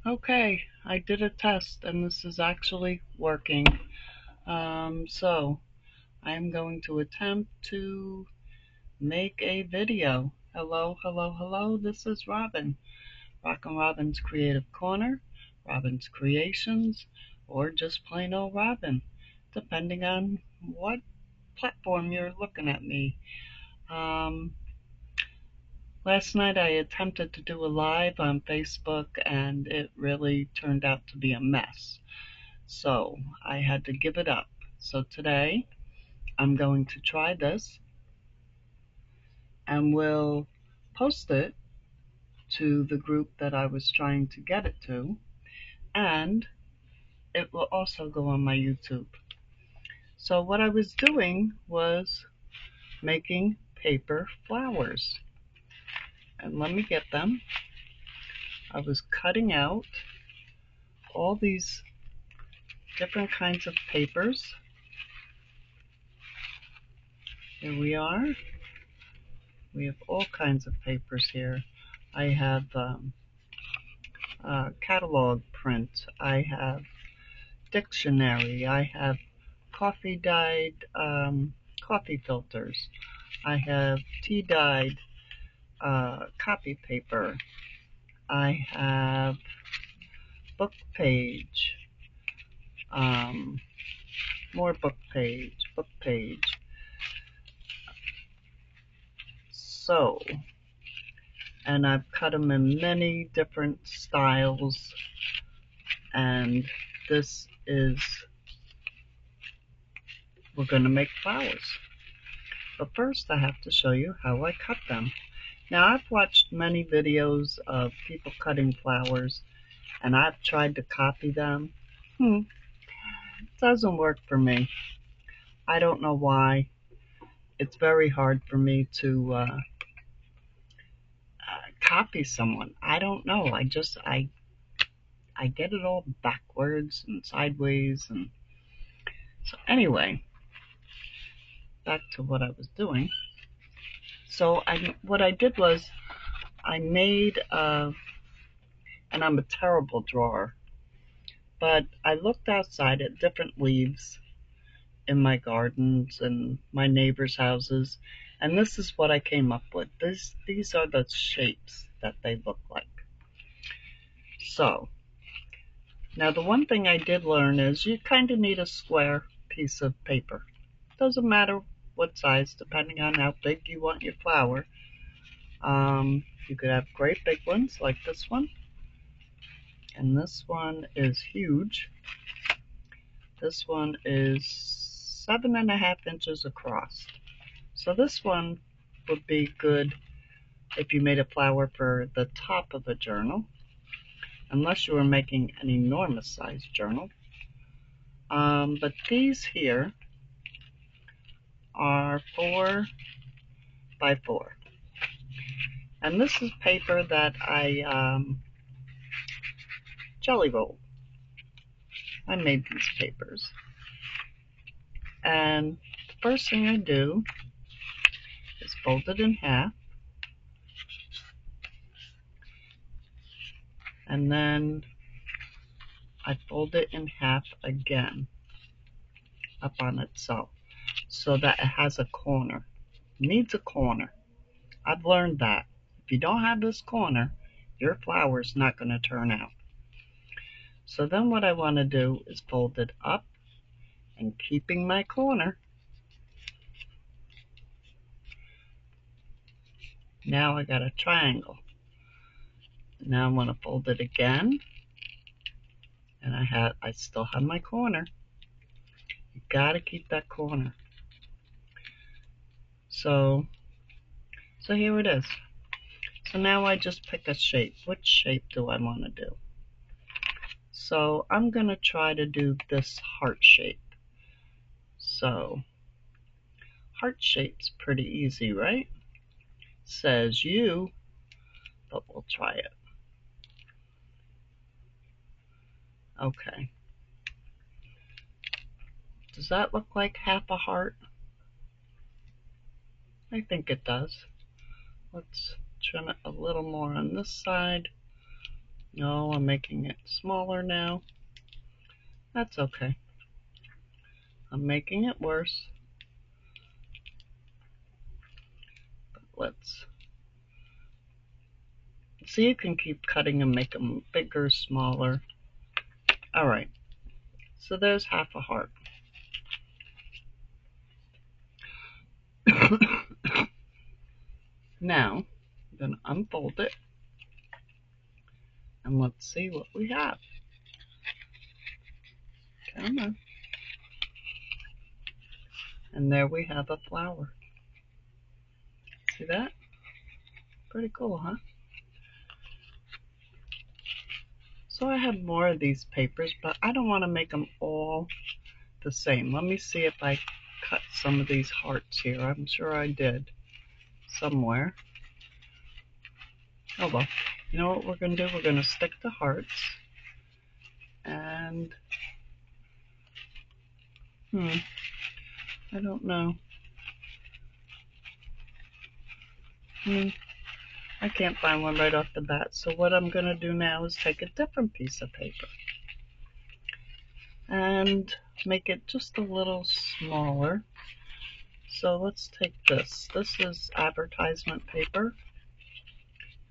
Okay, I did a test and this is actually working. So I'm going to attempt to make a video. Hello, hello, hello. This is Robin. Rockin' Robin's Creative Corner, Robin's Creations, or just plain old Robin, depending on what platform you're looking at me. Um, Last night I attempted to do a live on Facebook and it really turned out to be a mess. So I had to give it up. So today I'm going to try this and we'll post it to the group that I was trying to get it to, and it will also go on my YouTube. So what I was doing was making paper flowers. And let me get them. I was cutting out all these different kinds of papers. Here we are. We have all kinds of papers here. I have catalog print. I have dictionary. I have coffee dyed coffee filters. I have tea dyed copy paper. I have book page. Um, More book page. Book page. So, and I've cut them in many different styles. And this is, we're going to make flowers. But first I have to show you how I cut them. Now I've watched many videos of people cutting flowers and I've tried to copy them. It doesn't work for me. I don't know why. It's very hard for me to copy someone. I don't know. I get it all backwards and sideways, and so anyway, back to what I was doing. So what I did was I made and I'm a terrible drawer, but I looked outside at different leaves in my gardens and my neighbors' houses, and this is what I came up with. These are the shapes that they look like. So, now the one thing I did learn is you kind of need a square piece of paper. Doesn't matter what size, depending on how big you want your flower. You could have great big ones like this one, and this one is huge. This one is 7.5 inches across. So this one would be good if you made a flower for the top of a journal, unless you were making an enormous sized journal. But these here are 4 by 4. And this is paper that I jelly rolled. I made these papers. And the first thing I do is fold it in half. And then I fold it in half again up on itself so that it has a corner. It needs a corner. I've learned that. If you don't have this corner, your flower's not going to turn out. So then what I want to do is fold it up and keeping my corner. Now I got a triangle. Now I want to fold it again, and I still have my corner. You got to keep that corner. So here it is. So now I just pick a shape. Which shape do I want to do? So I'm going to try to do this heart shape. So heart shape's pretty easy, right? Says you, but we'll try it. Okay. Does that look like half a heart? I think it does. Let's trim it a little more on this side. No, I'm making it smaller now. That's okay. I'm making it worse. But let's see. You can keep cutting and make them bigger, smaller. All right. So there's half a heart. Now I'm going to unfold it and let's see what we have. Come on. And there we have a flower. See that? Pretty cool, huh? So I have more of these papers, but I don't want to make them all the same. Let me see if I cut some of these hearts here. I'm sure I did somewhere. Oh well. You know what we're going to do? We're going to stick the hearts. And, I don't know. I can't find one right off the bat. So what I'm going to do now is take a different piece of paper and make it just a little smaller. So let's take this. This is advertisement paper.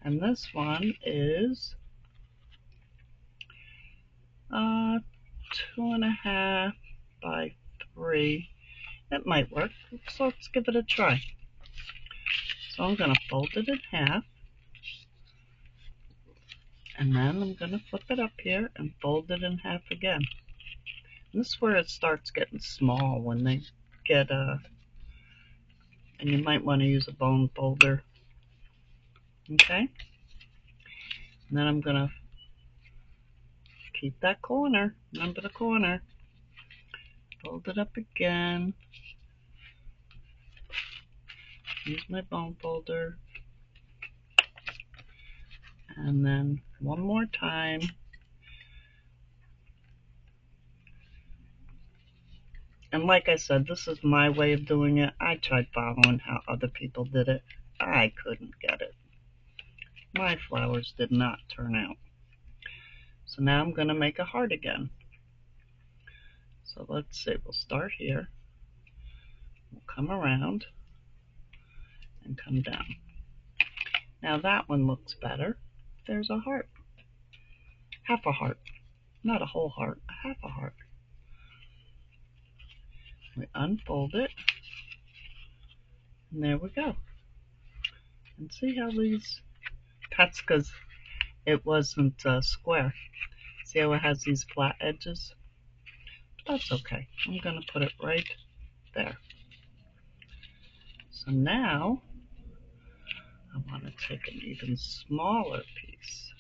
And this one is 2.5 by 3. It might work. So let's give it a try. So I'm going to fold it in half. And then I'm going to flip it up here and fold it in half again. And this is where it starts getting small when they get and you might want to use a bone folder. Okay? And then I'm going to keep that corner. Remember the corner. Fold it up again. Use my bone folder. And then one more time. And like I said, this is my way of doing it. I tried following how other people did it. I couldn't get it. My flowers did not turn out. So now I'm going to make a heart again. So let's see, we'll start here. We'll come around and come down. Now that one looks better. There's a heart. Half a heart. Not a whole heart, half a heart. We unfold it. And there we go. And see how these, that's because it wasn't square. See how it has these flat edges? But that's okay. I'm going to put it right there. So now I want to take an even smaller piece.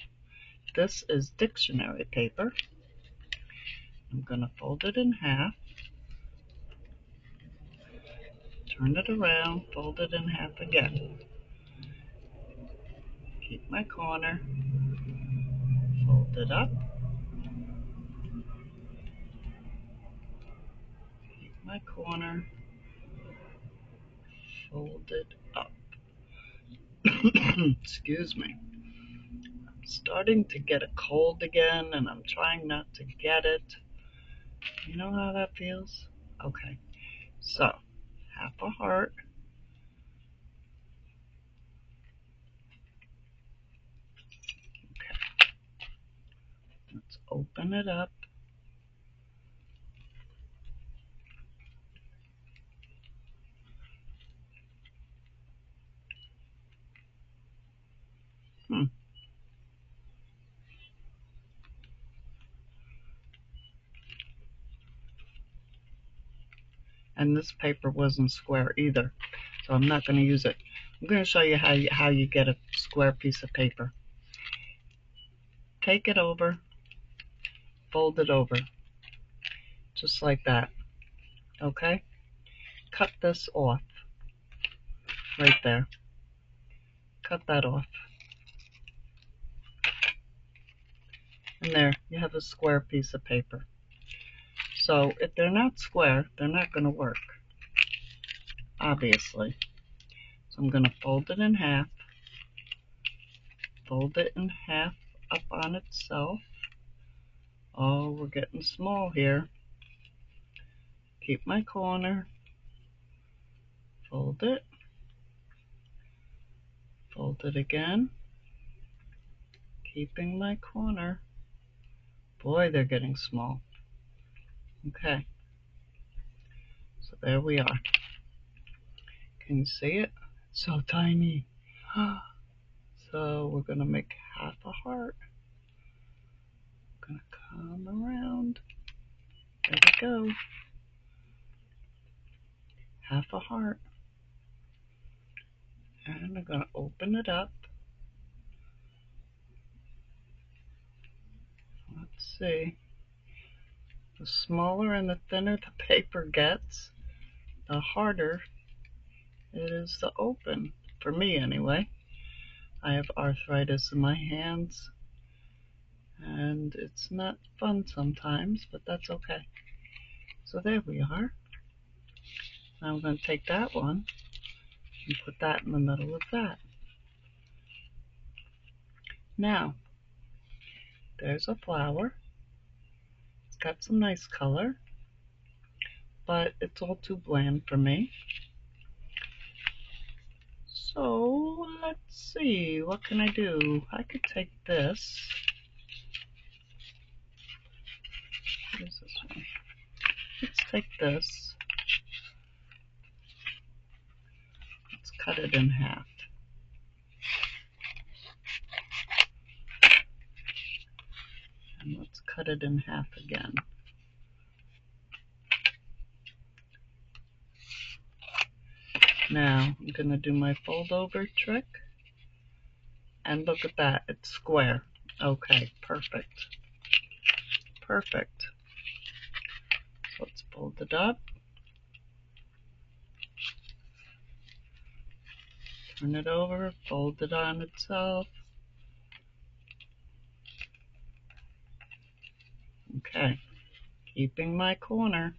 This is dictionary paper. I'm going to fold it in half. Turn it around, fold it in half again. Keep my corner, fold it up, keep my corner, fold it up. Excuse me. I'm starting to get a cold again and I'm trying not to get it. You know how that feels? Okay, so half a heart. Okay, let's open it up. And this paper wasn't square either, so I'm not going to use it. I'm going to show you how you get a square piece of paper. Take it over, fold it over, just like that. Okay? Cut this off, right there. Cut that off. And there, you have a square piece of paper. So if they're not square, they're not going to work, obviously. So I'm going to fold it in half, fold it in half up on itself. Oh, we're getting small here. Keep my corner. Fold it. Fold it again. Keeping my corner. Boy, they're getting small. Okay. So there we are. Can you see it? It's so tiny. So we're going to make half a heart. Going to come around. There we go. Half a heart. And I'm going to open it up. Let's see. The smaller and the thinner the paper gets, the harder it is to open. For me, anyway. I have arthritis in my hands, and it's not fun sometimes, but that's okay. So there we are. Now I'm going to take that one and put that in the middle of that. Now, there's a flower. It's got some nice color, but it's all too bland for me. So let's see, what can I do? I could take this. What is this one? Let's take this. Let's cut it in half. And let's cut it in half again. Now I'm going to do my fold over trick. And look at that, it's square. Okay, perfect. Perfect. So let's fold it up. Turn it over, fold it on itself. Okay, keeping my corner.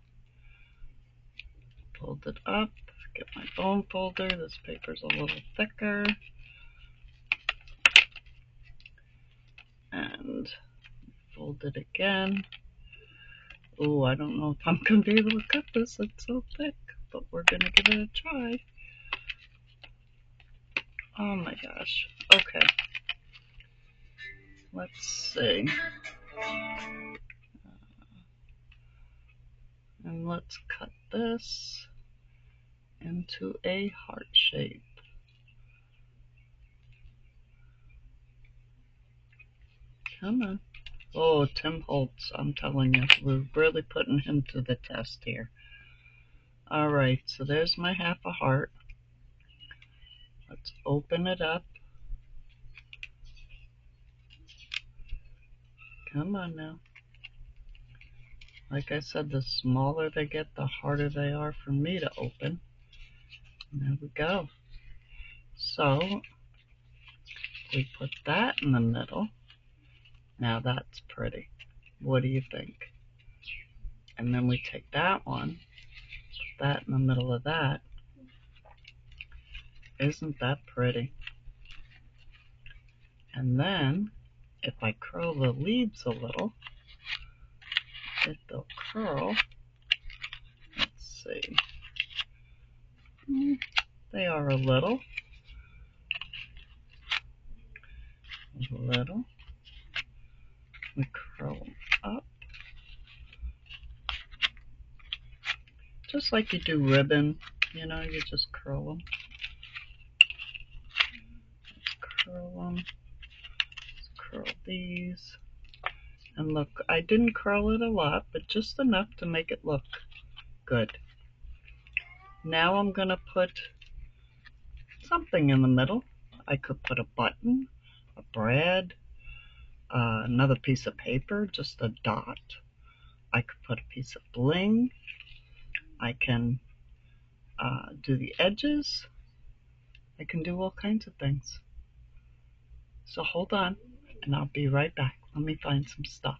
Fold it up, get my bone folder. This paper's a little thicker. And fold it again. Oh, I don't know if I'm going to be able to cut this. It's so thick, but we're going to give it a try. Oh my gosh. Okay. Let's see. And let's cut this into a heart shape. Come on. Oh, Tim Holtz, I'm telling you, we're really putting him to the test here. Alright, so there's my half a heart. Let's open it up. Come on now. Like I said, the smaller they get, the harder they are for me to open. And there we go. So, we put that in the middle. Now that's pretty. What do you think? And then we take that one, put that in the middle of that. Isn't that pretty? And then, if I curl the leaves a little, they'll curl. Let's see. They are a little. We curl them up. Just like you do ribbon, you know, you just curl them. Curl them. Let's curl these. And look, I didn't curl it a lot, but just enough to make it look good. Now I'm going to put something in the middle. I could put a button, a brad, another piece of paper, just a dot. I could put a piece of bling. I can do the edges. I can do all kinds of things. So hold on, and I'll be right back. Let me find some stuff.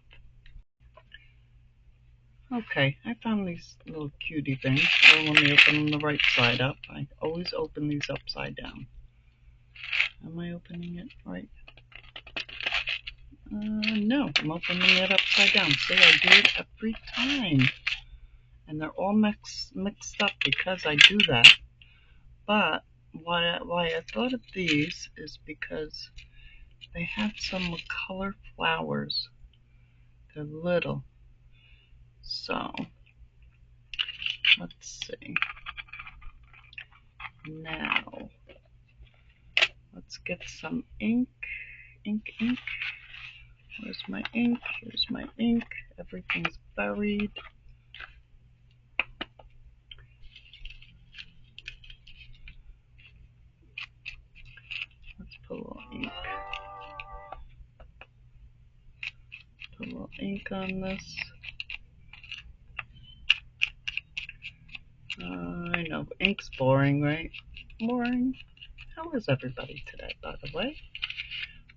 Okay, I found these little cutie things. So let me open them the right side up. I always open these upside down. Am I opening it right? No, I'm opening it upside down. See, I do it every time. And they're all mixed up because I do that. But why I thought of these is because they have some color flowers. They're little. So, let's see. Now, let's get some ink. Ink. Where's my ink? Here's my ink. Everything's buried. Let's put a little ink. Put a little ink on this. I know, ink's boring, right? Boring. How is everybody today, by the way?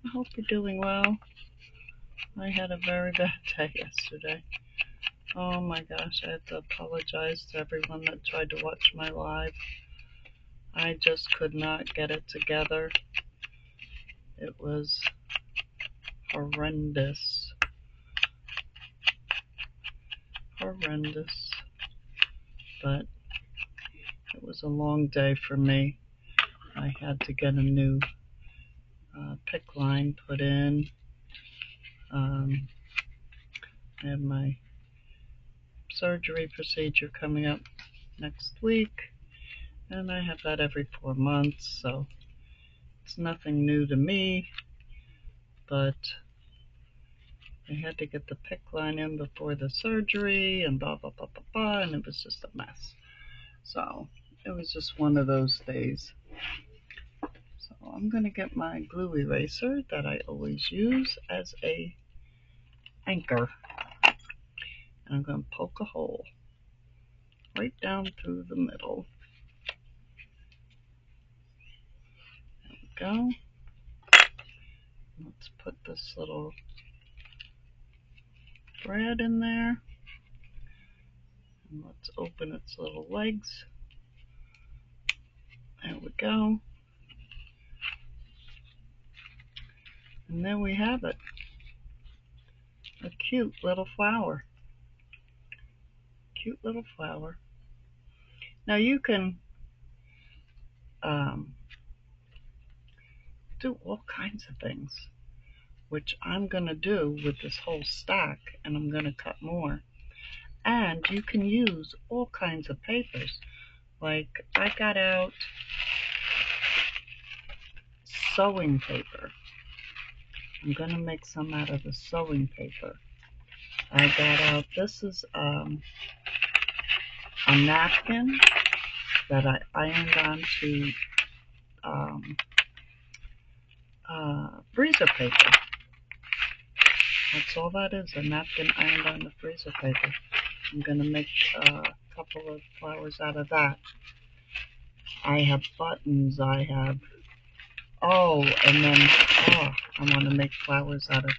I hope you're doing well. I had a very bad day yesterday. Oh my gosh, I have to apologize to everyone that tried to watch my live. I just could not get it together. It was horrendous. Horrendous. But it was a long day for me. I had to get a new pick line put in. I have my surgery procedure coming up next week, and I have that every 4 months, so it's nothing new to me, but I had to get the pick line in before the surgery and blah blah blah blah blah, and it was just a mess. So it was just one of those days. So I'm gonna get my glue eraser that I always use as a anchor, and I'm gonna poke a hole right down through the middle. There we go. Let's put this little thread in there, and let's open its little legs. There we go. And there we have it. A cute little flower. Cute little flower. Now you can do all kinds of things, which I'm going to do with this whole stack, and I'm going to cut more. And you can use all kinds of papers. Like I got out sewing paper. I'm going to make some out of the sewing paper. I got out, this is a napkin that I ironed onto freezer paper. That's all that is, a napkin ironed on the freezer paper. I'm going to make a couple of flowers out of that. I have buttons, I have, and then, I want to make flowers out of,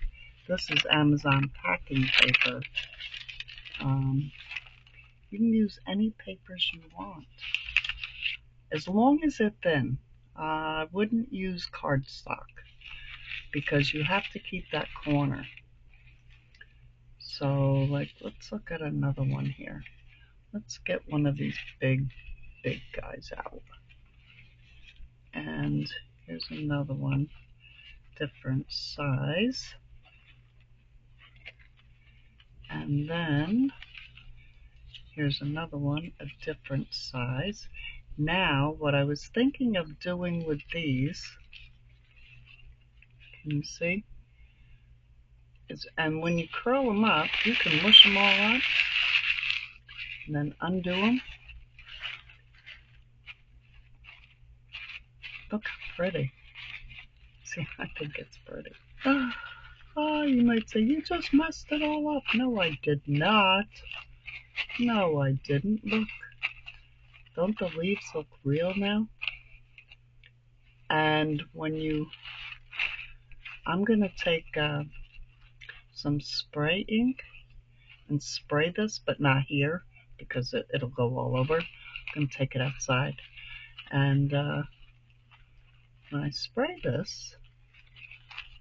this is Amazon packing paper. You can use any papers you want, as long as they're thin. I wouldn't use cardstock, because you have to keep that corner. So, like, let's look at another one here. Let's get one of these big guys out. And here's another one, different size. And then here's another one, a different size. Now, what I was thinking of doing with these, can you see? And when you curl them up, you can mush them all up and then undo them. Look how pretty. See, I think it's pretty. Oh, you might say, you just messed it all up. No, I did not. No, I didn't. Look. Don't the leaves look real now? And I'm going to take some spray ink and spray this, but not here, because it'll go all over. I'm going to take it outside. And when I spray this,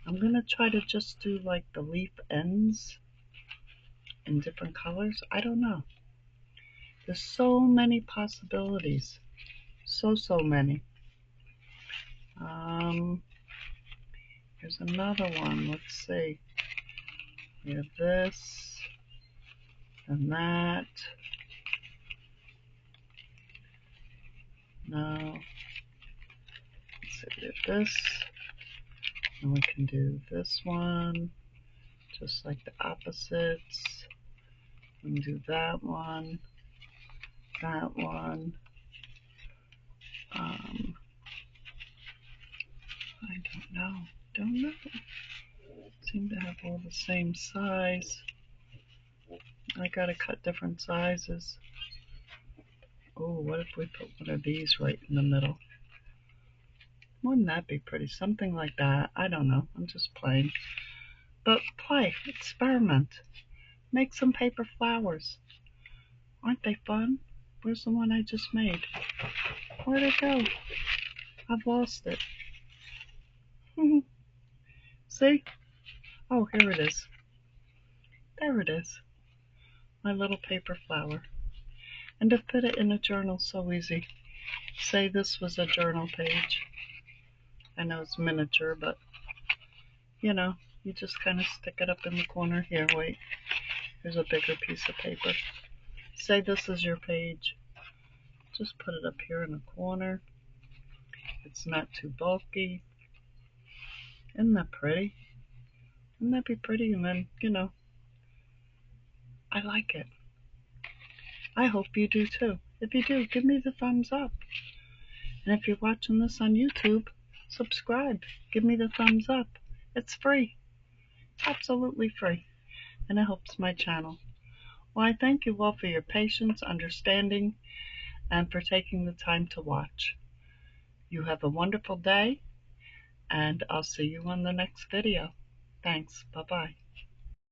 I'm gonna try to just do like the leaf ends in different colors. I don't know. There's so many possibilities. So many. Um, Here's another one. Let's see. We have this and that. No. Let's see. We have this. And we can do this one. Just like the opposites. We can do that one. That one. I don't know. Don't know. Seem to have all the same size. I gotta cut different sizes. Oh, what if we put one of these right in the middle? Wouldn't that be pretty? Something like that. I don't know. I'm just playing. But play. Experiment. Make some paper flowers. Aren't they fun? Where's the one I just made? Where'd it go? I've lost it. See? Oh, here it is. There it is. My little paper flower. And to fit it in a journal so easy. Say this was a journal page. I know it's miniature, but you know, you just kind of stick it up in the corner. Here, wait. Here's a bigger piece of paper. Say this is your page. Just put it up here in the corner. It's not too bulky. Isn't that pretty? Wouldn't that be pretty? And then, you know, I like it. I hope you do too. If you do, give me the thumbs up. And if you're watching this on YouTube, subscribe. Give me the thumbs up. It's free. Absolutely free. And it helps my channel. Well, I thank you all for your patience, understanding, and for taking the time to watch. You have a wonderful day, and I'll see you on the next video. Thanks. Bye-bye.